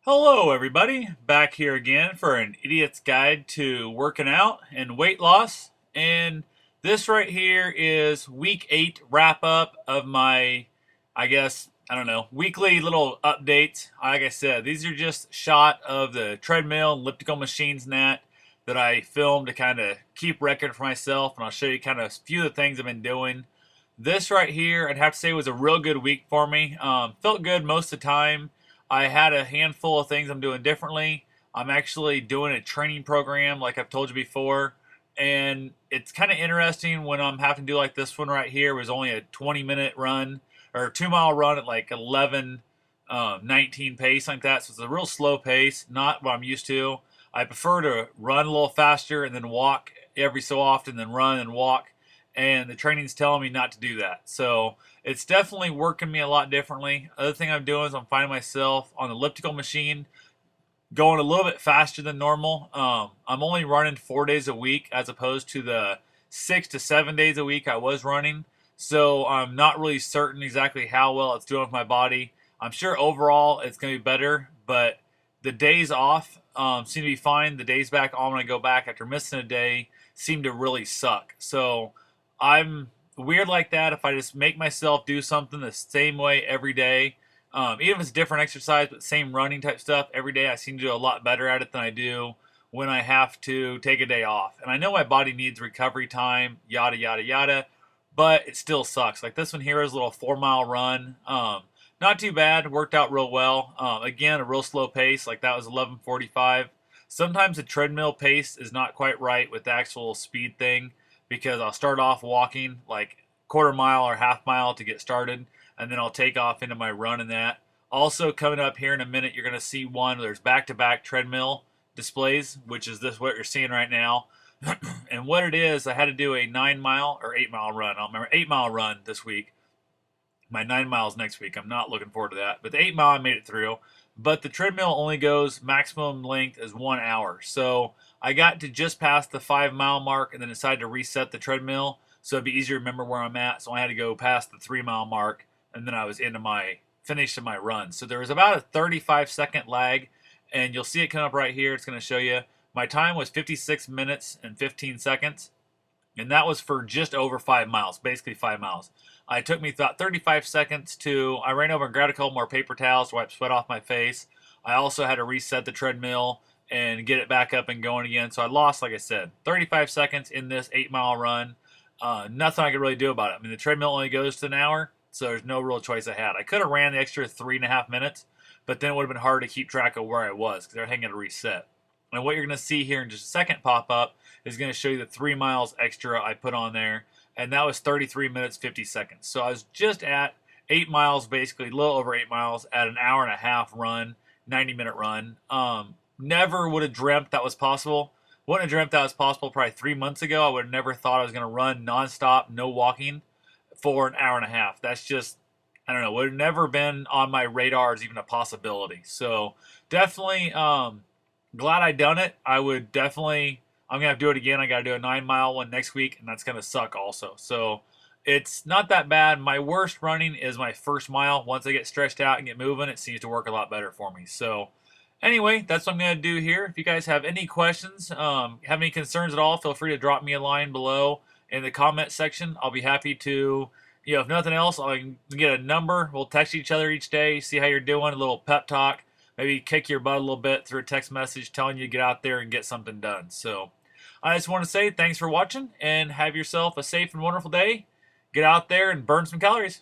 Hello, everybody. Back here again for an idiot's guide to working out and weight loss. And this right here is week 8 wrap up of my, I don't know, weekly little updates. Like I said, these are just shot of the treadmill and elliptical machines and that I filmed to kind of keep record for myself. And I'll show you kind of a few of the things I've been doing. This right here, I'd have to say, was a real good week for me. Felt good most of the time. I had a handful of things I'm doing differently. I'm actually doing a training program, like I've told you before, and it's kind of interesting when I'm having to do like this one right here. It was only a 20-minute run or 2 mile run at like 11, 19 pace like that. So it's a real slow pace, not what I'm used to. I prefer to run a little faster and then walk every so often, then run and walk. And the training's telling me not to do that. So it's definitely working me a lot differently. Other thing I'm doing is I'm finding myself on the elliptical machine going a little bit faster than normal. I'm only running 4 days a week as opposed to the 6 to 7 days a week I was running. So I'm not really certain exactly how well it's doing with my body. I'm sure overall it's going to be better, but the days off seem to be fine. The days back on when I go back after missing a day seem to really suck. So I'm weird like that. If I just make myself do something the same way every day, even if it's different exercise, but same running type stuff every day, I seem to do a lot better at it than I do when I have to take a day off. And I know my body needs recovery time, yada, yada, yada, but it still sucks. Like this one here is a little 4 mile run. Not too bad, worked out real well. Again, a real slow pace, like that was 11:45. Sometimes the treadmill pace is not quite right with the actual speed thing because I'll start off walking like quarter mile or half mile to get started, and then I'll take off into my run and that. Also, coming up here in a minute, you're going to see one. There's back-to-back treadmill displays, which is this what you're seeing right now. And what it is, I had to do a 9 mile or 8 mile run. I don't remember 8 mile run this week. My 9 miles next week. I'm not looking forward to that. But the 8 mile I made it through. But the treadmill only goes maximum length is 1 hour. So I got to just past the 5 mile mark and then decided to reset the treadmill so it'd be easier to remember where I'm at. So I had to go past the 3 mile mark and then I was into my finish of my run. So there was about a 35-second lag, and you'll see it come up right here. It's going to show you my time was 56 minutes and 15 seconds, and that was for just over 5 miles, basically 5 miles. It took me about 35 seconds to. I ran over and grabbed a couple more paper towels to wipe sweat off my face. I also had to reset the treadmill and get it back up and going again. So I lost, like I said, 35 seconds in this 8 mile run. Nothing I could really do about it. I mean, the treadmill only goes to an hour, so there's no real choice I had. I could have ran the extra 3.5 minutes, but then it would have been hard to keep track of where I was because everything had to reset. And what you're going to see here in just a second pop up is going to show you the 3 miles extra I put on there, and that was 33 minutes 50 seconds. So I was just at 8 miles, basically a little over 8 miles at an hour and a half run, 90-minute run. Never would have dreamt that was possible. Wouldn't have dreamt that was possible probably 3 months ago. I would have never thought I was going to run nonstop, no walking, for an hour and a half. That's just, I don't know, would have never been on my radar as even a possibility. So definitely glad I done it. I would definitely, I'm going to have to do it again. I got to do a 9 mile one next week, and that's going to suck also. So it's not that bad. My worst running is my first mile. Once I get stretched out and get moving, it seems to work a lot better for me. So anyway, that's what I'm going to do here. If you guys have any questions, have any concerns at all, feel free to drop me a line below in the comment section. I'll be happy to, if nothing else, I can get a number. We'll text each other each day, see how you're doing, a little pep talk, maybe kick your butt a little bit through a text message telling you to get out there and get something done. So I just want to say thanks for watching and have yourself a safe and wonderful day. Get out there and burn some calories.